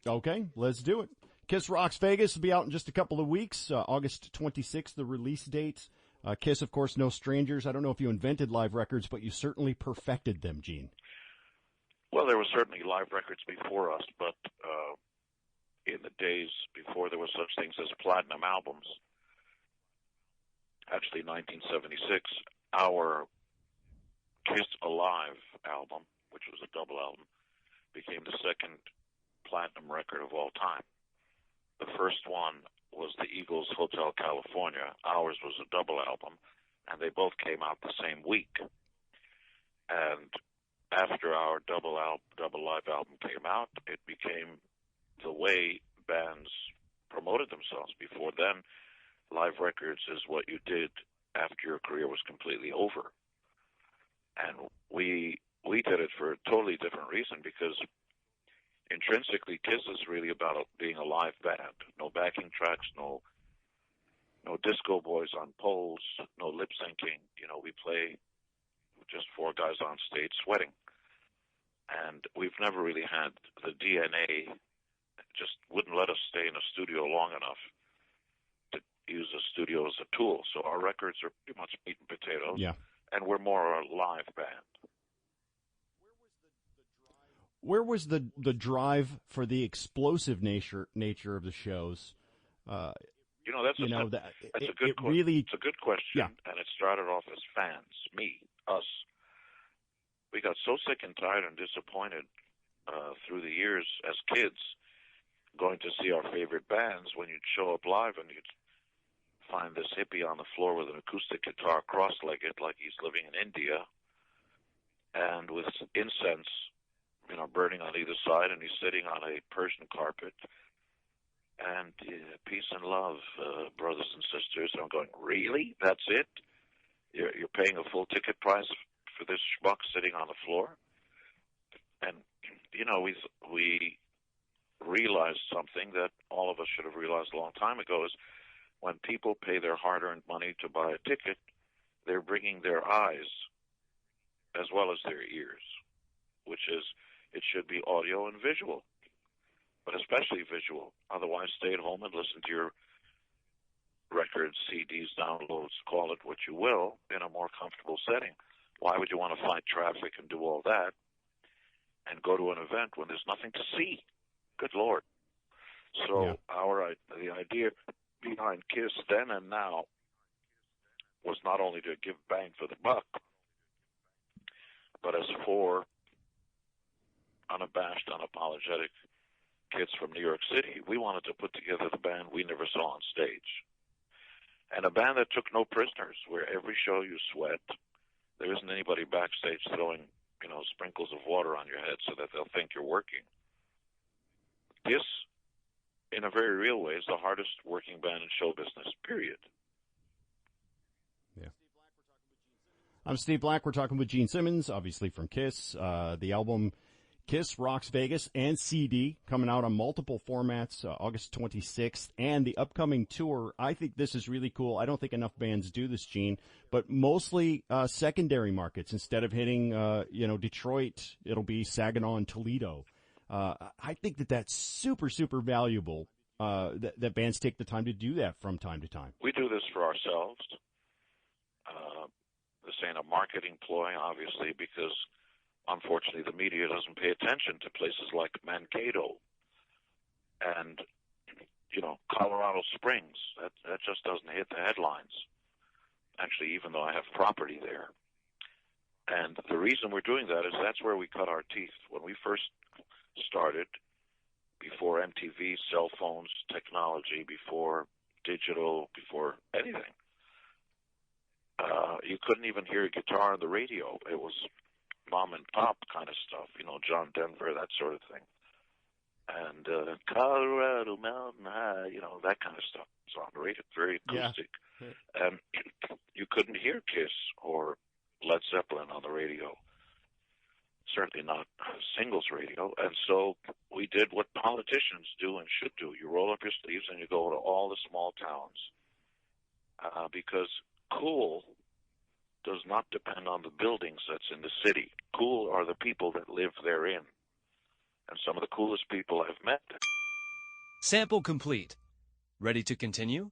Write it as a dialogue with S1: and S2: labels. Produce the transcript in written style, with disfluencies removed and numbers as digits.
S1: Okay, let's do it. Kiss Rocks Vegas will be out in just a couple of weeks. August 26th, the release date. Kiss, of course, no strangers. I don't know if you invented live records, but you certainly perfected them, Gene.
S2: Well, there were certainly live records before us, but in the days before there were such things as platinum albums, actually 1976, our Kiss Alive album, which was a double album, became the second platinum record of all time. The first one was the Eagles' Hotel California. Ours was a double album, and they both came out the same week. And after our double live album came out, it became the way bands promoted themselves. Before then, live records is what you did after your career was completely over. And we did it for a totally different reason, because intrinsically Kiss is really about being a live band. No backing tracks, no disco boys on poles, no lip syncing. We play just four guys on stage sweating. And we've never really had the DNA, just wouldn't let us stay in a studio long enough to use a studio as a tool. So our records are pretty much meat and potatoes.
S1: Yeah.
S2: And we're more a live band.
S1: Where was the drive for the explosive nature of the shows?
S2: That's a good question.
S1: Really,
S2: it's a good question,
S1: yeah.
S2: And it started off as fans, us. We got so sick and tired and disappointed through the years as kids going to see our favorite bands. When you'd show up live and you'd find this hippie on the floor with an acoustic guitar cross-legged like he's living in India, and with incense burning on either side, and he's sitting on a Persian carpet, and peace and love, brothers and sisters. And I'm going, really? That's it? You're paying a full ticket price for this schmuck sitting on the floor? And, we realized something that all of us should have realized a long time ago, is when people pay their hard-earned money to buy a ticket, they're bringing their eyes as well as their ears, which is, it should be audio and visual, but especially visual. Otherwise, stay at home and listen to your records, CDs, downloads, call it what you will, in a more comfortable setting. Why would you want to fight traffic and do all that and go to an event when there's nothing to see? Good Lord. So the idea behind KISS then and now was not only to give bang for the buck, but as four unabashed, unapologetic kids from New York City, we wanted to put together the band we never saw on stage. And a band that took no prisoners, where every show you sweat. There isn't anybody backstage throwing, sprinkles of water on your head so that they'll think you're working. This, in a very real way, is the hardest working band in show business, period.
S1: Yeah. I'm Steve Black. We're talking with Gene Simmons, obviously from KISS. The album KISS Rocks Vegas and CD coming out on multiple formats, August 26th, and the upcoming tour. I think this is really cool. I don't think enough bands do this, Gene, but mostly secondary markets. Instead of hitting, Detroit, it'll be Saginaw and Toledo. I think that's super, super valuable, that bands take the time to do that from time to time.
S2: We do this for ourselves. This ain't a marketing ploy, obviously, because unfortunately the media doesn't pay attention to places like Mankato and, Colorado Springs. That just doesn't hit the headlines. Actually, even though I have property there. And the reason we're doing that is that's where we cut our teeth. When we first started, before MTV, cell phones, technology, before digital, before anything, you couldn't even hear a guitar on the radio. It was mom and pop kind of stuff, John Denver, that sort of thing. And Colorado Mountain High, that kind of stuff. It's on the radio, very acoustic. Yeah. And you couldn't hear KISS or Led Zeppelin on the radio. Certainly not singles radio. And so we did what politicians do and should do. You roll up your sleeves and you go to all the small towns. Because cool does not depend on the buildings that's in the city. Cool are the people that live therein. and some of the coolest people I've met.
S3: Sample complete. Ready to continue?